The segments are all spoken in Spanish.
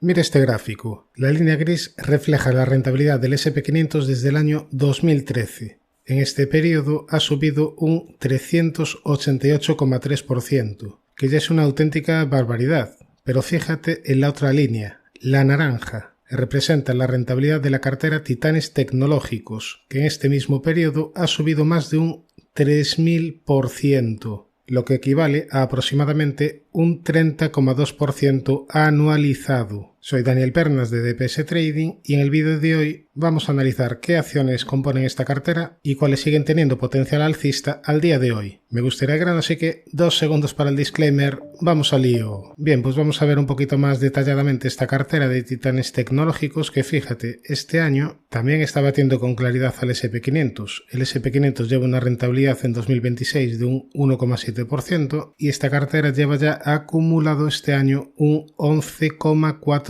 Mira este gráfico. La línea gris refleja la rentabilidad del S&P500 desde el año 2013. En este periodo ha subido un 388,3%, que ya es una auténtica barbaridad. Pero fíjate en la otra línea, la naranja. Representa la rentabilidad de la cartera Titanes Tecnológicos, que en este mismo periodo ha subido más de un 3000%. Lo que equivale a aproximadamente un 30,2% anualizado. Soy Daniel Pernas de DPS Trading y en el vídeo de hoy vamos a analizar qué acciones componen esta cartera y cuáles siguen teniendo potencial alcista al día de hoy. Me gustaría el grano, así que 2 segundos para el disclaimer, vamos al lío. Bien, pues vamos a ver un poquito más detalladamente esta cartera de Titanes Tecnológicos que, fíjate, este año también está batiendo con claridad al S&P500. El S&P500 lleva una rentabilidad en 2026 de un 1,7% y esta cartera lleva ya acumulado este año un 11,4%.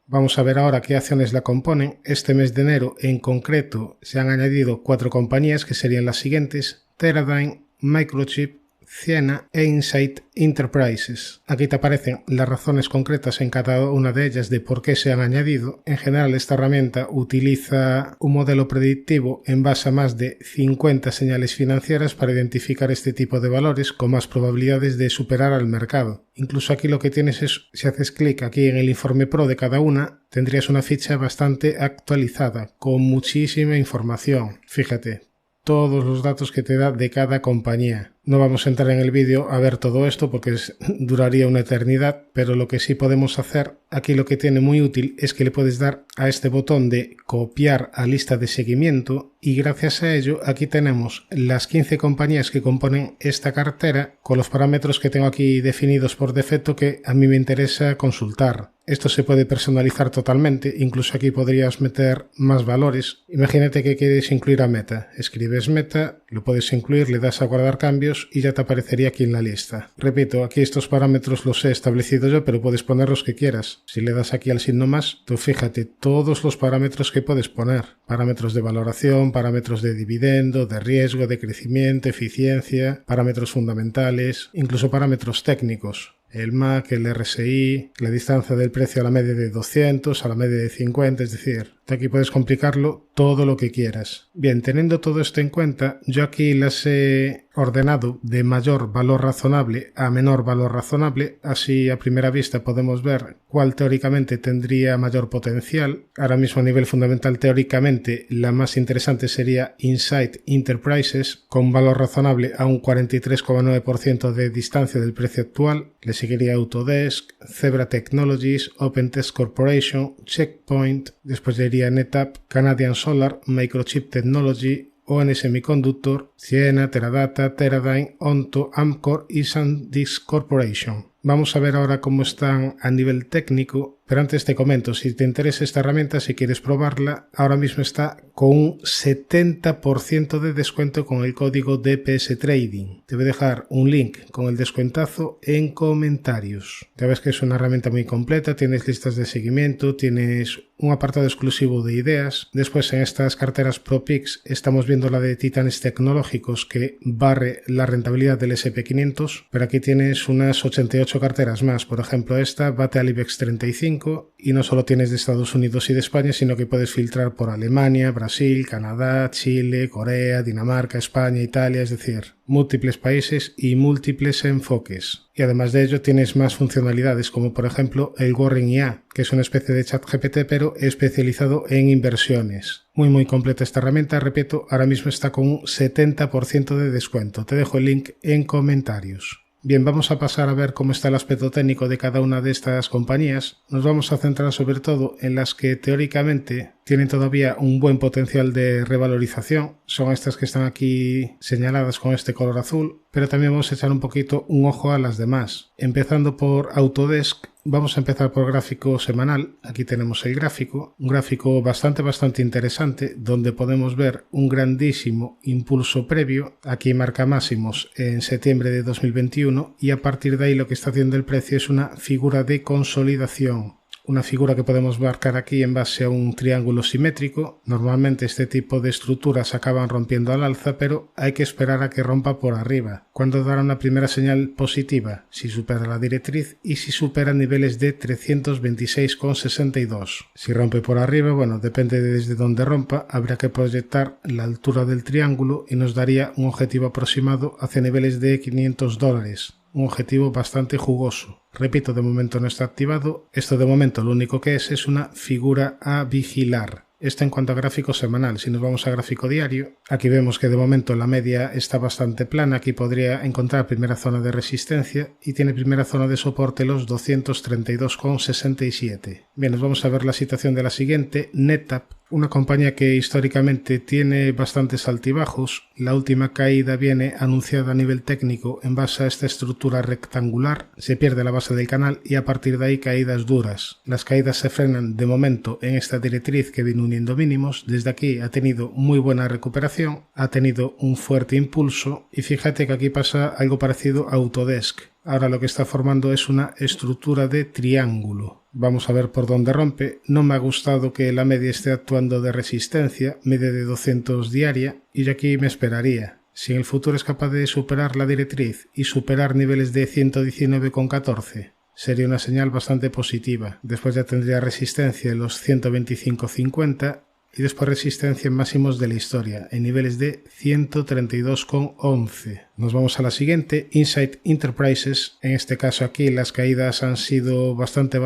Vamos a ver ahora qué acciones la componen. Este mes de enero en concreto se han añadido 4 compañías que serían las siguientes: Teradyne, Microchip, Ciena e Insight Enterprises. Aquí te aparecen las razones concretas en cada una de ellas de por qué se han añadido. En general, esta herramienta utiliza un modelo predictivo en base a más de 50 señales financieras para identificar este tipo de valores con más probabilidades de superar al mercado. Incluso aquí lo que tienes es, si haces clic aquí en el informe pro de cada una, tendrías una ficha bastante actualizada con muchísima información. Fíjate, todos los datos que te da de cada compañía. No vamos a entrar en el vídeo a ver todo esto porque duraría una eternidad, pero lo que sí podemos hacer, aquí lo que tiene muy útil es que le puedes dar a este botón de copiar a lista de seguimiento y gracias a ello aquí tenemos las 15 compañías que componen esta cartera con los parámetros que tengo aquí definidos por defecto que a mí me interesa consultar. Esto se puede personalizar totalmente, incluso aquí podrías meter más valores. Imagínate que quieres incluir a Meta. Escribes Meta, lo puedes incluir, le das a guardar cambios y ya te aparecería aquí en la lista. Repito, aquí estos parámetros los he establecido yo, pero puedes poner los que quieras. Si le das aquí al signo más, tú fíjate todos los parámetros que puedes poner. Parámetros de valoración, parámetros de dividendo, de riesgo, de crecimiento, eficiencia, parámetros fundamentales, incluso parámetros técnicos. El MAC, el RSI, la distancia del precio a la media de 200, a la media de 50, es decir, aquí puedes complicarlo todo lo que quieras. Bien, teniendo todo esto en cuenta, yo aquí las he ordenado de mayor valor razonable a menor valor razonable, así a primera vista podemos ver cuál teóricamente tendría mayor potencial. Ahora mismo a nivel fundamental, teóricamente, la más interesante sería Insight Enterprises, con valor razonable a un 43,9% de distancia del precio actual. Le seguiría Autodesk, Zebra Technologies, OpenText Corporation, Checkpoint, después le iría NetApp, Canadian Solar, Microchip Technology, ON Semiconductor, Ciena, Teradata, Teradyne, Onto, Amcor y SanDisk Corporation. Vamos a ver ahora cómo están a nivel técnico, pero antes te comento, si te interesa esta herramienta, si quieres probarla, ahora mismo está con un 70% de descuento con el código DPS Trading. Te voy a dejar un link con el descuentazo en comentarios. Ya ves que es una herramienta muy completa, tienes listas de seguimiento, tienes un apartado exclusivo de ideas. Después en estas carteras ProPix estamos viendo la de Titanes Tecnológicos que barre la rentabilidad del S&P500, pero aquí tienes unas 88 carteras más. Por ejemplo, esta bate al IBEX 35 y no solo tienes de Estados Unidos y de España, sino que puedes filtrar por Alemania, Brasil, Canadá, Chile, Corea, Dinamarca, España, Italia, es decir, múltiples países y múltiples enfoques. Y además de ello tienes más funcionalidades como por ejemplo el Warren IA, que es una especie de chat GPT pero especializado en inversiones. Muy completa esta herramienta, repito, ahora mismo está con un 70% de descuento. Te dejo el link en comentarios. Bien, vamos a pasar a ver cómo está el aspecto técnico de cada una de estas compañías. Nos vamos a centrar sobre todo en las que teóricamente tienen todavía un buen potencial de revalorización. Son estas que están aquí señaladas con este color azul, pero también vamos a echar un poquito un ojo a las demás. Empezando por Autodesk, vamos a empezar por gráfico semanal. Aquí tenemos el gráfico, un gráfico bastante interesante, donde podemos ver un grandísimo impulso previo. Aquí marca máximos en septiembre de 2021 y a partir de ahí lo que está haciendo el precio es una figura de consolidación. una figura que podemos marcar aquí en base a un triángulo simétrico. Normalmente este tipo de estructuras acaban rompiendo al alza, pero hay que esperar a que rompa por arriba. ¿Cuándo dará una primera señal positiva? Si supera la directriz y si supera niveles de 326,62. Si rompe por arriba, bueno, depende de desde dónde rompa, habrá que proyectar la altura del triángulo y nos daría un objetivo aproximado hacia niveles de $500. Un objetivo bastante jugoso. Repito, de momento no está activado. Esto de momento lo único que es una figura a vigilar. Esto en cuanto a gráfico semanal. Si nos vamos a gráfico diario, aquí vemos que de momento la media está bastante plana. Aquí podría encontrar primera zona de resistencia y tiene primera zona de soporte los 232,67. Bien, nos vamos a ver la situación de la siguiente, NetApp. Una compañía que históricamente tiene bastantes altibajos. La última caída viene anunciada a nivel técnico en base a esta estructura rectangular. Se pierde la base del canal y a partir de ahí caídas duras. Las caídas se frenan de momento en esta directriz que viene uniendo mínimos. Desde aquí ha tenido muy buena recuperación, ha tenido un fuerte impulso y fíjate que aquí pasa algo parecido a Autodesk. Ahora lo que está formando es una estructura de triángulo. Vamos a ver por dónde rompe. No me ha gustado que la media esté actuando de resistencia, media de 200 diaria, y aquí me esperaría. Si en el futuro es capaz de superar la directriz y superar niveles de 119,14, sería una señal bastante positiva. Después ya tendría resistencia en los 125,50 y después resistencia en máximos de la historia, en niveles de 132,11. Nos vamos a la siguiente, Insight Enterprises. En este caso aquí las caídas han sido bastante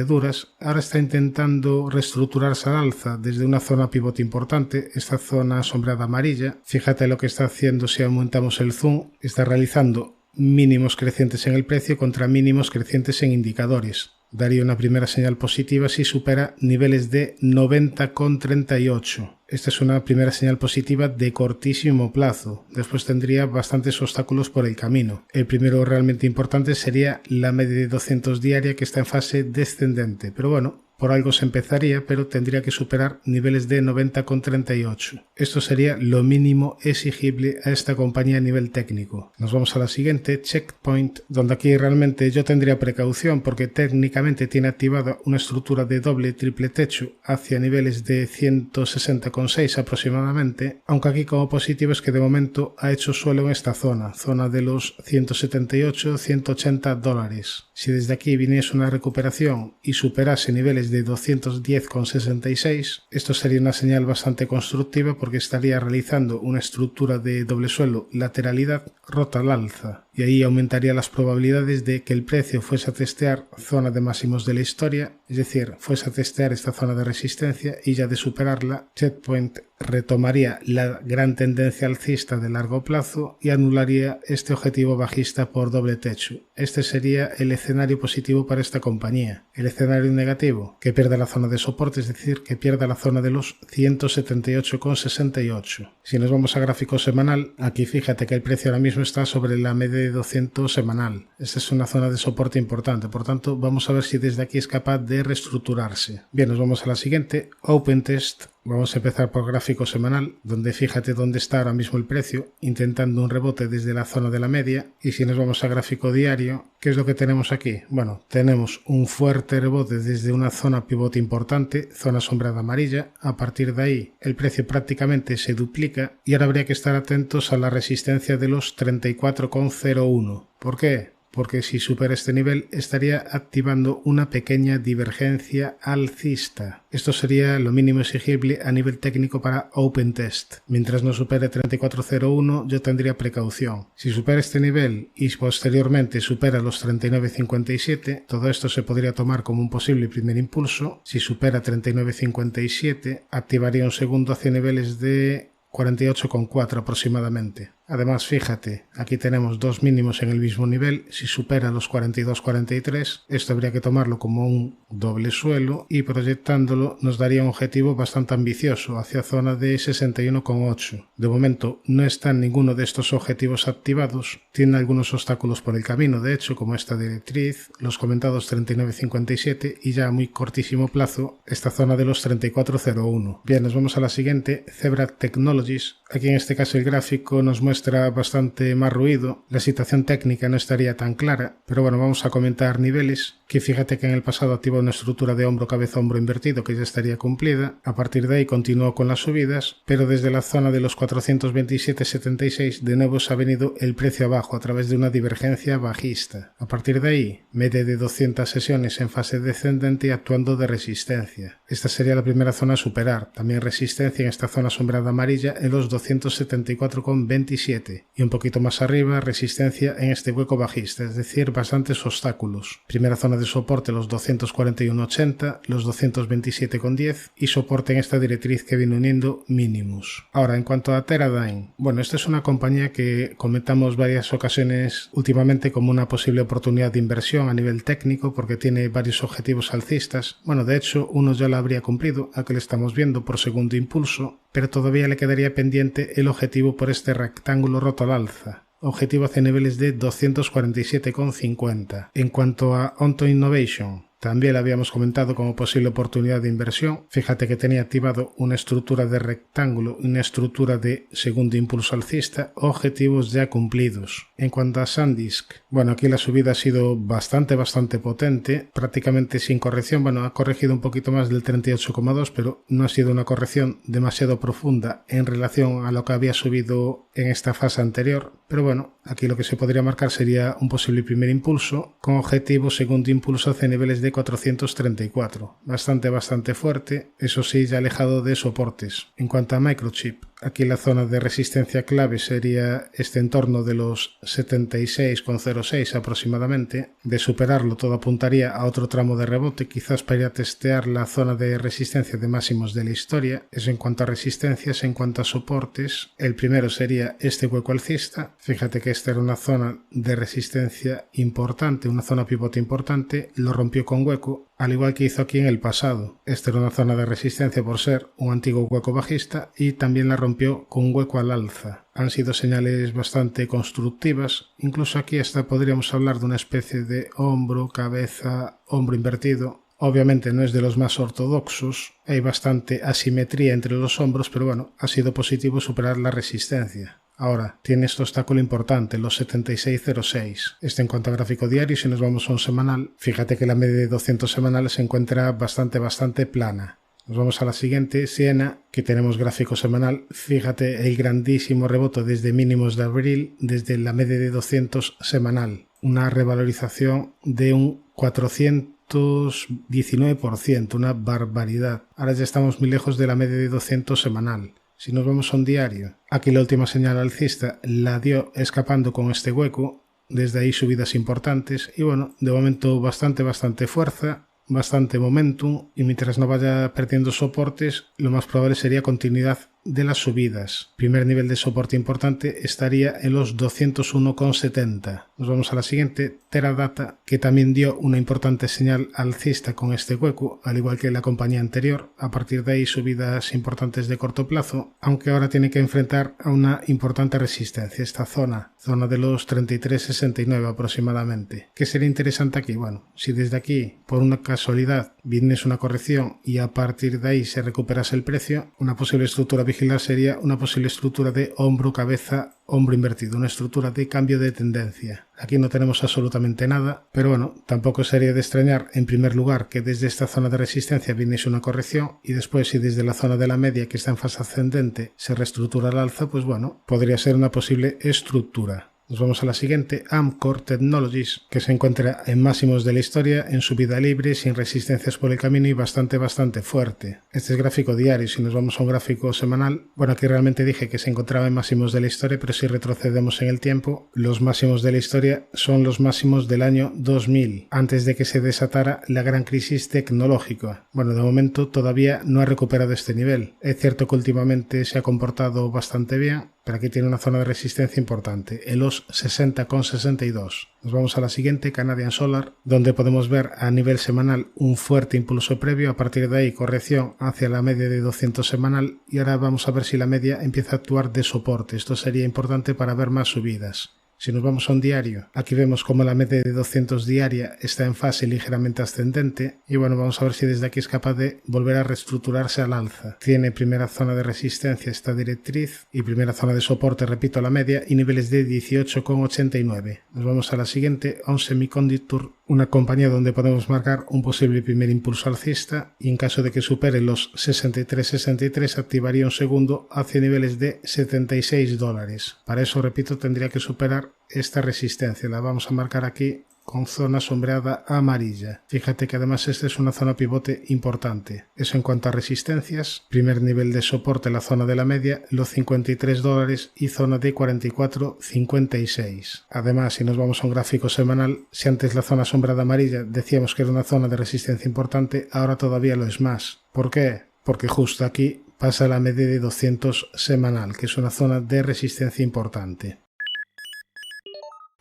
duras. Ahora está intentando reestructurarse al alza desde una zona pivote importante, esta zona sombreada amarilla. Fíjate lo que está haciendo si aumentamos el zoom. Está realizando mínimos crecientes en el precio contra mínimos crecientes en indicadores. Daría una primera señal positiva si supera niveles de 90,38. Esta es una primera señal positiva de cortísimo plazo. Después tendría bastantes obstáculos por el camino. El primero realmente importante sería la media de 200 diaria que está en fase descendente. Pero bueno, por algo se empezaría, pero tendría que superar niveles de 90,38. Esto sería lo mínimo exigible a esta compañía a nivel técnico. Nos vamos a la siguiente, Checkpoint, donde aquí realmente yo tendría precaución porque técnicamente tiene activada una estructura de doble triple techo hacia niveles de 160,6 aproximadamente, aunque aquí como positivo es que de momento ha hecho suelo en esta zona de los 178-180 dólares. Si desde aquí viniese una recuperación y superase niveles de 210,66, esto sería una señal bastante constructiva porque estaría realizando una estructura de doble suelo lateralidad rota al alza y ahí aumentaría las probabilidades de que el precio fuese a testear zona de máximos de la historia, es decir, fuese a testear esta zona de resistencia y ya de superarla, Checkpoint retomaría la gran tendencia alcista de largo plazo y anularía este objetivo bajista por doble techo. Este sería el escenario positivo para esta compañía. El escenario negativo, que pierda la zona de soporte, es decir, que pierda la zona de los 178,68. Si nos vamos a gráfico semanal, aquí fíjate que el precio ahora mismo está sobre la media de 200 semanal. Esta es una zona de soporte importante, por tanto vamos a ver si desde aquí es capaz de reestructurarse. Bien, nos vamos a la siguiente, OpenTest. Vamos a empezar por gráfico semanal, donde fíjate dónde está ahora mismo el precio, intentando un rebote desde la zona de la media. Y si nos vamos a gráfico diario, ¿qué es lo que tenemos aquí? Bueno, tenemos un fuerte rebote desde una zona pivote importante, zona sombreada amarilla. A partir de ahí, el precio prácticamente se duplica y ahora habría que estar atentos a la resistencia de los 34,01. ¿Por qué? Porque si supera este nivel estaría activando una pequeña divergencia alcista. Esto sería lo mínimo exigible a nivel técnico para OpenTest. Mientras no supere 34,01 yo tendría precaución. Si supera este nivel y posteriormente supera los 39,57, todo esto se podría tomar como un posible primer impulso. Si supera 39,57 activaría un segundo hacia niveles de 48,4 aproximadamente. Además, fíjate, aquí tenemos dos mínimos en el mismo nivel. Si supera los 42,43, esto habría que tomarlo como un doble suelo y proyectándolo nos daría un objetivo bastante ambicioso hacia zona de 61,8. De momento no está ninguno de estos objetivos activados. Tiene algunos obstáculos por el camino, de hecho, como esta directriz, los comentados 39,57 y ya a muy cortísimo plazo esta zona de los 34,01. Bien, nos vamos a la siguiente, Zebra Technologies. Aquí en este caso el gráfico nos muestra muestra bastante más ruido, la situación técnica no estaría tan clara, pero bueno, vamos a comentar niveles, que fíjate que en el pasado activó una estructura de hombro, cabeza, hombro invertido que ya estaría cumplida, a partir de ahí continuó con las subidas, pero desde la zona de los 427,76 de nuevo se ha venido el precio abajo a través de una divergencia bajista. A partir de ahí, media de 200 sesiones en fase descendente actuando de resistencia. Esta sería la primera zona a superar, también resistencia en esta zona sombreada amarilla en los 274,27 y un poquito más arriba resistencia en este hueco bajista, es decir, bastantes obstáculos. Primera zona de soporte los 241,80, los 227,10 y soporte en esta directriz que viene uniendo mínimos. Ahora, en cuanto a Teradyne, bueno, esta es una compañía que comentamos varias ocasiones últimamente como una posible oportunidad de inversión a nivel técnico porque tiene varios objetivos alcistas. Bueno, de hecho, uno ya lo habría cumplido, aquel estamos viendo por segundo impulso, pero todavía le quedaría pendiente el objetivo por este rectángulo roto al alza. Objetivo hacia niveles de 247,50. En cuanto a Onto Innovation, también la habíamos comentado como posible oportunidad de inversión. Fíjate que tenía activado una estructura de rectángulo y una estructura de segundo impulso alcista, objetivos ya cumplidos. En cuanto a SanDisk, bueno, aquí la subida ha sido bastante potente, prácticamente sin corrección. Bueno, ha corregido un poquito más del 38,2, pero no ha sido una corrección demasiado profunda en relación a lo que había subido en esta fase anterior. Pero bueno, aquí lo que se podría marcar sería un posible primer impulso con objetivo segundo impulso hacia niveles de 434, bastante fuerte, eso sí, ya alejado de soportes. En cuanto a Microchip, aquí la zona de resistencia clave sería este entorno de los 76,06 aproximadamente. De superarlo, todo apuntaría a otro tramo de rebote, quizás para ir a testear la zona de resistencia de máximos de la historia. Eso en cuanto a resistencias. En cuanto a soportes, el primero sería este hueco alcista. Fíjate que esta era una zona de resistencia importante, una zona pivote importante, lo rompió con hueco, al igual que hizo aquí en el pasado. Esta era una zona de resistencia por ser un antiguo hueco bajista y también la rompió con un hueco al alza. Han sido señales bastante constructivas, incluso aquí hasta podríamos hablar de una especie de hombro, cabeza, hombro invertido. Obviamente no es de los más ortodoxos, hay bastante asimetría entre los hombros, pero bueno, ha sido positivo superar la resistencia. Ahora, tiene este obstáculo importante, los 76,06. Este en cuanto a gráfico diario, si nos vamos a un semanal, fíjate que la media de 200 semanales se encuentra bastante plana. Nos vamos a la siguiente, Siena, que tenemos gráfico semanal. Fíjate el grandísimo rebote desde mínimos de abril, desde la media de 200 semanal. Una revalorización de un 419%, una barbaridad. Ahora ya estamos muy lejos de la media de 200 semanal. Si nos vamos a un diario, aquí la última señal alcista la dio escapando con este hueco, desde ahí subidas importantes y bueno, de momento bastante fuerza, bastante momentum y mientras no vaya perdiendo soportes, lo más probable sería continuidad de las subidas. Primer nivel de soporte importante estaría en los 201,70. Nos vamos a la siguiente, Teradata, que también dio una importante señal alcista con este hueco, al igual que la compañía anterior. A partir de ahí subidas importantes de corto plazo, aunque ahora tiene que enfrentar a una importante resistencia, esta zona de los 33,69 aproximadamente. ¿Qué sería interesante aquí? Bueno, si desde aquí, por una casualidad, vienes una corrección y a partir de ahí se recuperase el precio, una posible estructura vigilar sería una posible estructura de hombro, cabeza, hombro invertido, una estructura de cambio de tendencia. Aquí no tenemos absolutamente nada, pero bueno, tampoco sería de extrañar en primer lugar que desde esta zona de resistencia viniese una corrección y después si desde la zona de la media que está en fase ascendente se reestructura al alza, pues bueno, podría ser una posible estructura. Nos vamos a la siguiente, Amkor Technologies, que se encuentra en máximos de la historia, en subida libre, sin resistencias por el camino y bastante fuerte. Este es gráfico diario. Si nos vamos a un gráfico semanal, bueno, aquí realmente dije que se encontraba en máximos de la historia, pero si retrocedemos en el tiempo, los máximos de la historia son los máximos del año 2000, antes de que se desatara la gran crisis tecnológica. Bueno, de momento todavía no ha recuperado este nivel. Es cierto que últimamente se ha comportado bastante bien, pero aquí tiene una zona de resistencia importante, en los 60,62. Nos vamos a la siguiente, Canadian Solar, donde podemos ver a nivel semanal un fuerte impulso previo, a partir de ahí corrección hacia la media de 200 semanal y ahora vamos a ver si la media empieza a actuar de soporte. Esto sería importante para ver más subidas. Si nos vamos a un diario, aquí vemos como la media de 200 diaria está en fase ligeramente ascendente y bueno, vamos a ver si desde aquí es capaz de volver a reestructurarse al alza. Tiene primera zona de resistencia esta directriz y primera zona de soporte, repito, la media y niveles de 18,89. Nos vamos a la siguiente, ON Semiconductor, una compañía donde podemos marcar un posible primer impulso alcista y en caso de que supere los 63,63 activaría un segundo hacia niveles de $76. Para eso, repito, tendría que superar esta resistencia. La vamos a marcar aquí con zona sombreada amarilla. Fíjate que además esta es una zona pivote importante. Eso en cuanto a resistencias. Primer nivel de soporte, la zona de la media, los $53 y zona de 44,56. Además, si nos vamos a un gráfico semanal, si antes la zona sombreada amarilla decíamos que era una zona de resistencia importante, ahora todavía lo es más. ¿Por qué? Porque justo aquí pasa la media de 200 semanal, que es una zona de resistencia importante.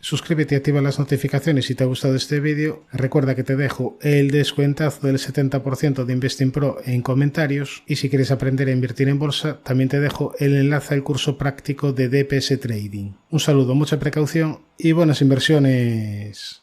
Suscríbete y activa las notificaciones si te ha gustado este vídeo. Recuerda que te dejo el descuentazo del 70% de Investing Pro en comentarios y si quieres aprender a invertir en bolsa también te dejo el enlace al curso práctico de DPS Trading. Un saludo, mucha precaución y buenas inversiones.